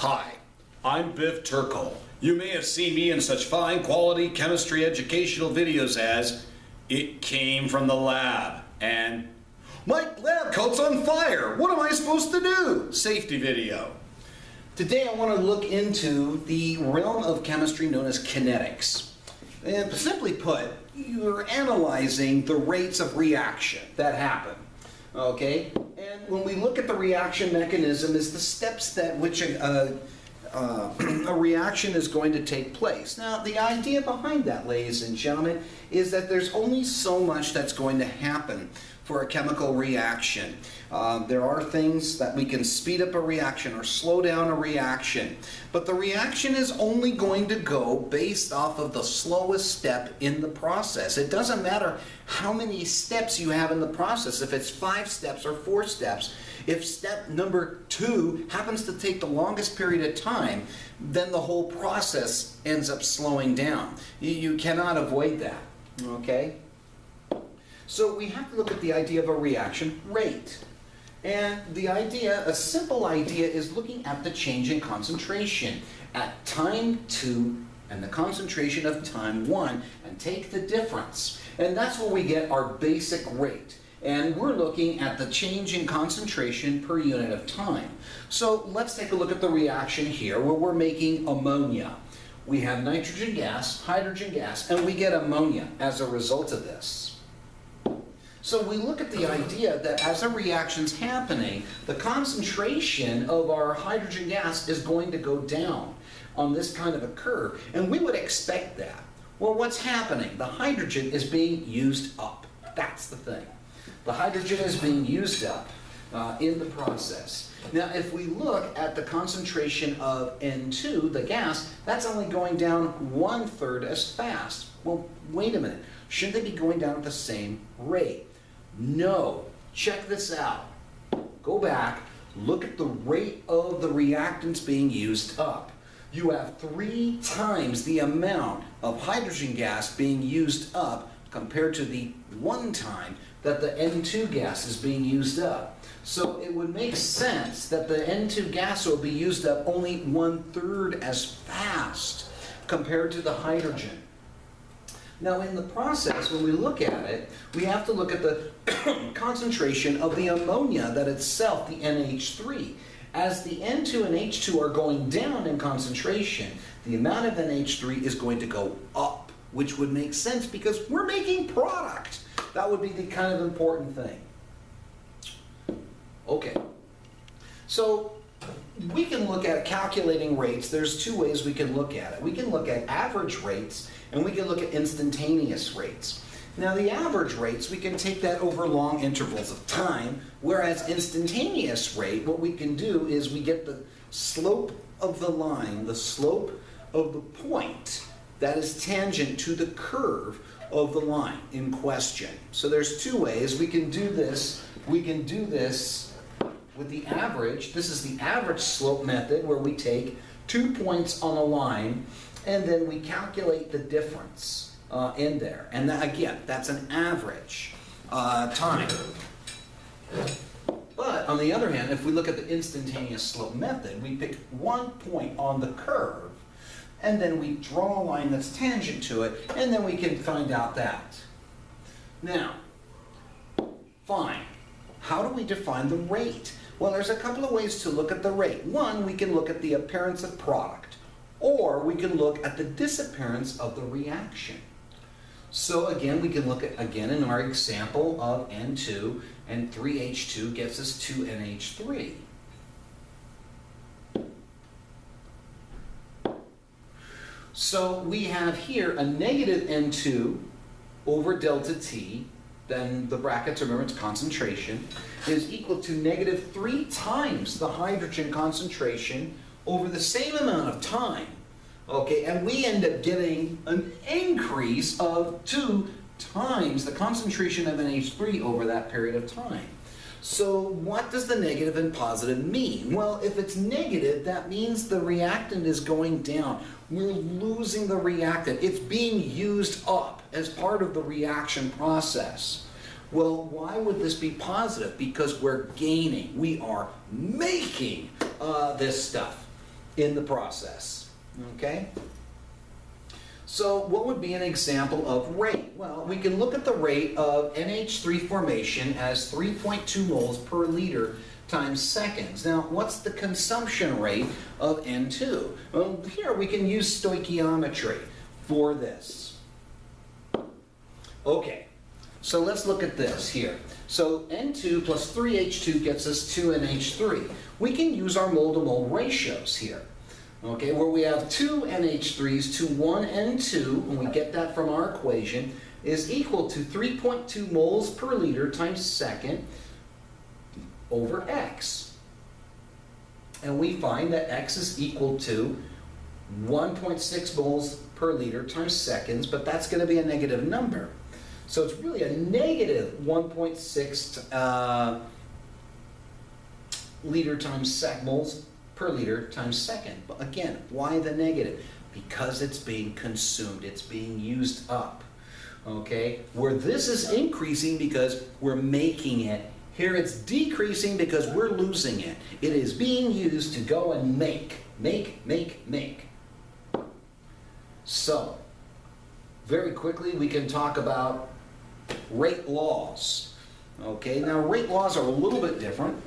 Hi, I'm Biff Turkle. You may have seen me in such fine quality chemistry educational videos as It Came from the Lab and My Lab Coat's on Fire, What Am I Supposed to Do? Safety video. Today I want to look into the realm of chemistry known as kinetics. And simply put, you're analyzing the rates of reaction that happen. Okay? And when we look at the reaction mechanism, is the steps that which a reaction is going to take place. Now, the idea behind that, ladies and gentlemen, is that there's only so much that's going to happen for a chemical reaction. There are things that we can speed up a reaction or slow down a reaction, but the reaction is only going to go based off of the slowest step in the process. It doesn't matter how many steps you have in the process, if it's 5 steps or 4 steps. If step number 2 happens to take the longest period of time, then the whole process ends up slowing down. You cannot avoid that, okay? So we have to look at the idea of a reaction rate. And the idea, a simple idea, is looking at the change in concentration at time 2 and the concentration of time 1 and take the difference. And that's where we get our basic rate. And we're looking at the change in concentration per unit of time. So let's take a look at the reaction here where we're making ammonia. We have nitrogen gas, hydrogen gas, and we get ammonia as a result of this. So we look at the idea that as a reaction's happening, the concentration of our hydrogen gas is going to go down on this kind of a curve, and we would expect that. Well, what's happening? The hydrogen is being used up. That's the thing. The hydrogen is being used up in the process. Now, if we look at the concentration of N2, the gas, that's only going down 1/3 as fast. Well, wait a minute. Shouldn't they be going down at the same rate? No. Check this out. Go back, look at the rate of the reactants being used up. You have 3 times the amount of hydrogen gas being used up compared to the 1 time that the N2 gas is being used up. So it would make sense that the N2 gas will be used up only 1/3 as fast compared to the hydrogen. Now in the process, when we look at it, we have to look at the concentration of the ammonia that itself, the NH3. As the N2 and H2 are going down in concentration, the amount of NH3 is going to go up, which would make sense because we're making product. That would be the kind of important thing. Okay, so we can look at calculating rates. There's 2 ways we can look at it. We can look at average rates and we can look at instantaneous rates. Now the average rates, we can take that over long intervals of time, whereas instantaneous rate, what we can do is we get the slope of the line, the slope of the point that is tangent to the curve of the line in question. So there's 2 ways we can do this. We can do this with the average. This is the average slope method where we take 2 points on a line and then we calculate the difference in there. And that, again, that's an average time. But on the other hand, if we look at the instantaneous slope method, we pick 1 point on the curve and then we draw a line that's tangent to it, and then we can find out that. Now, fine. How do we define the rate? Well, there's a couple of ways to look at the rate. One, we can look at the appearance of product, or we can look at the disappearance of the reaction. So again, we can look at, again, in our example of N2 and 3H2 gets us 2NH3. So we have here a negative N2 over delta T, then the brackets, remember it's concentration, is equal to negative 3 times the hydrogen concentration over the same amount of time. Okay, and we end up getting an increase of 2 times the concentration of NH3 over that period of time. So what does the negative and positive mean? Well, if it's negative, that means the reactant is going down. We're losing the reactant. It's being used up as part of the reaction process. Well, why would this be positive? Because we're gaining. We are making this stuff. in the process. Okay? So what would be an example of rate? Well, we can look at the rate of NH3 formation as 3.2 moles per liter times seconds. Now, what's the consumption rate of N2? Well, here we can use stoichiometry for this. Okay, so let's look at this here. So N2 plus 3H2 gets us 2NH3. We can use our mole-to-mole ratios here. Okay, where we have 2 NH3s to 1 N2, and we get that from our equation, is equal to 3.2 moles per liter times second over X. And we find that X is equal to 1.6 moles per liter times seconds, but that's going to be a negative number. So it's really a negative 1.6 liter times moles per liter times second. But again, why the negative? Because it's being consumed, it's being used up. Okay, where this is increasing because we're making it. Here it's decreasing because we're losing it. It is being used to go and make. So, very quickly we can talk about rate laws. Okay, now rate laws are a little bit different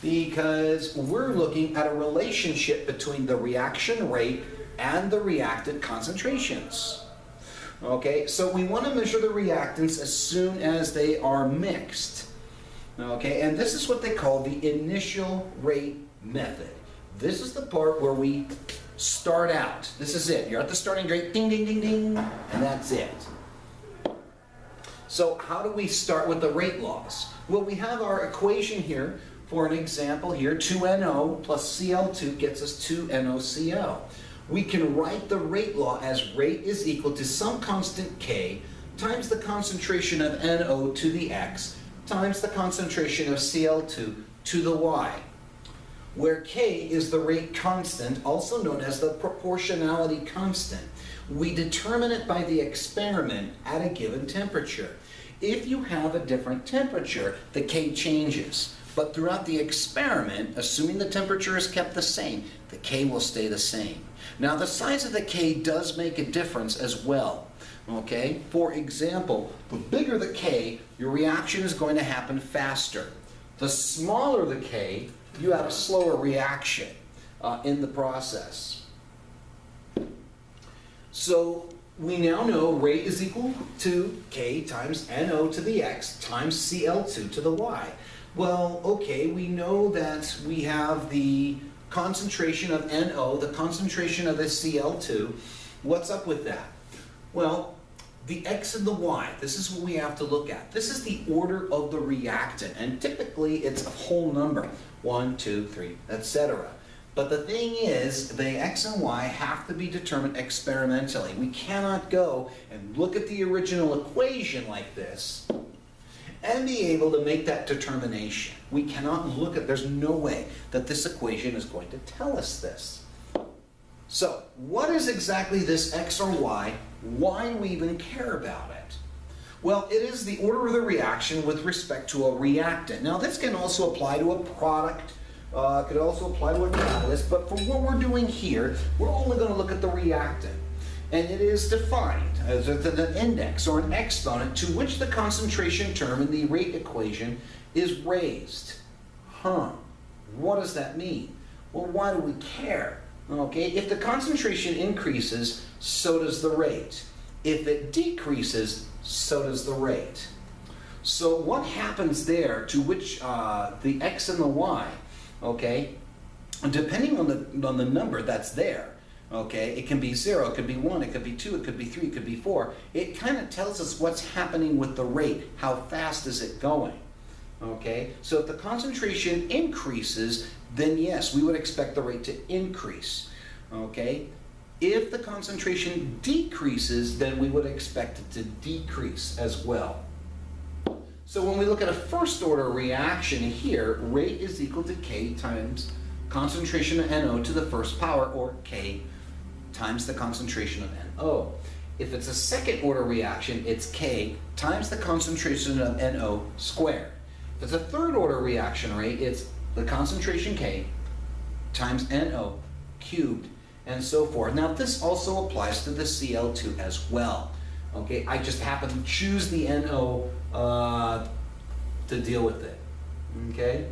because we're looking at a relationship between the reaction rate and the reactant concentrations. Okay, so we want to measure the reactants as soon as they are mixed. Okay, and this is what they call the initial rate method. This is the part where we start out. This is it. You're at the starting rate, ding, ding, ding, ding, and that's it. So how do we start with the rate laws? Well, we have our equation here. For an example here, 2NO plus Cl2 gets us 2NoCl. We can write the rate law as rate is equal to some constant K times the concentration of NO to the X times the concentration of Cl2 to the Y, where K is the rate constant, also known as the proportionality constant. We determine it by the experiment at a given temperature. If you have a different temperature, the K changes. But throughout the experiment, assuming the temperature is kept the same, the K will stay the same. Now the size of the K does make a difference as well. Okay? For example, the bigger the K, your reaction is going to happen faster. The smaller the K, you have a slower reaction in the process. So we now know rate is equal to K times NO to the X times Cl2 to the Y. Well, okay, we know that we have the concentration of NO, the concentration of the Cl2. What's up with that? Well, the X and the Y, this is what we have to look at. This is the order of the reactant, and typically it's a whole number, 1, 2, 3, etc. But the thing is, the X and Y have to be determined experimentally. We cannot go and look at the original equation like this and be able to make that determination. We cannot look at, there's no way that this equation is going to tell us this. So, what is exactly this X or Y? Why do we even care about it? Well, it is the order of the reaction with respect to a reactant. Now, this can also apply to a product, could also apply to a catalyst, but for what we're doing here, we're only going to look at the reactant. And it is defined as an index or an exponent to which the concentration term in the rate equation is raised. What does that mean? Well, why do we care? Okay, if the concentration increases, so does the rate. If it decreases, so does the rate. So what happens there to which the X and the Y, okay, depending on the number that's there, okay, it can be 0, it could be 1, it could be 2, it could be 3, it could be 4. It kind of tells us what's happening with the rate. How fast is it going? Okay, so if the concentration increases, then yes, we would expect the rate to increase. Okay, if the concentration decreases, then we would expect it to decrease as well. So when we look at a first order reaction here, rate is equal to K times concentration of NO to the first power, or K times the concentration of NO. If it's a second order reaction, it's K times the concentration of NO squared. If it's a third order reaction rate, it's the concentration K times NO cubed, and so forth. Now this also applies to the CL2 as well. Okay, I just happen to choose the NO to deal with it. Okay?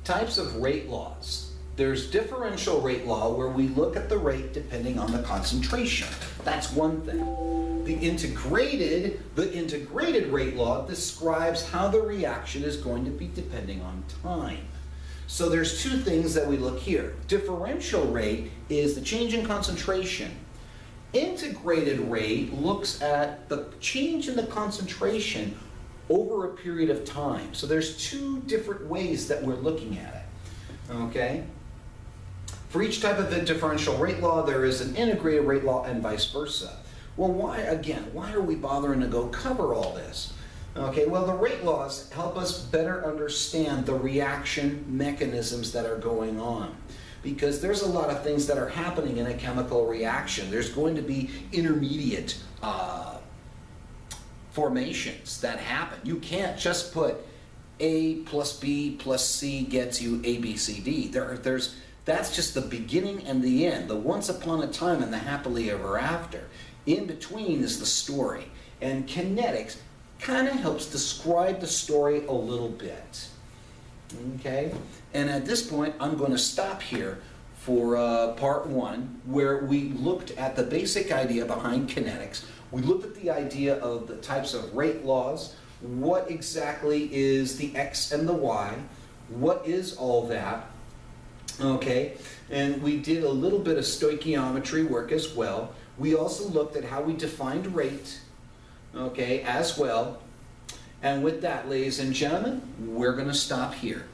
Types of rate laws. There's differential rate law where we look at the rate depending on the concentration. That's one thing. The integrated rate law describes how the reaction is going to be depending on time. So there's two things that we look here. Differential rate is the change in concentration. Integrated rate looks at the change in the concentration over a period of time. So there's two different ways that we're looking at it. Okay? For each type of the differential rate law, there is an integrated rate law and vice versa. Well, why are we bothering to go cover all this? Okay, well, the rate laws help us better understand the reaction mechanisms that are going on. Because there's a lot of things that are happening in a chemical reaction. There's going to be intermediate formations that happen. You can't just put A plus B plus C gets you A, B, C, D. That's just the beginning and the end, the once upon a time and the happily ever after. In between is the story. And kinetics kind of helps describe the story a little bit. Okay? And at this point, I'm going to stop here for part one, where we looked at the basic idea behind kinetics. We looked at the idea of the types of rate laws, what exactly is the X and the Y, what is all that, okay? And we did a little bit of stoichiometry work as well. We also looked at how we defined rate, okay, as well. And with that, ladies and gentlemen, we're going to stop here.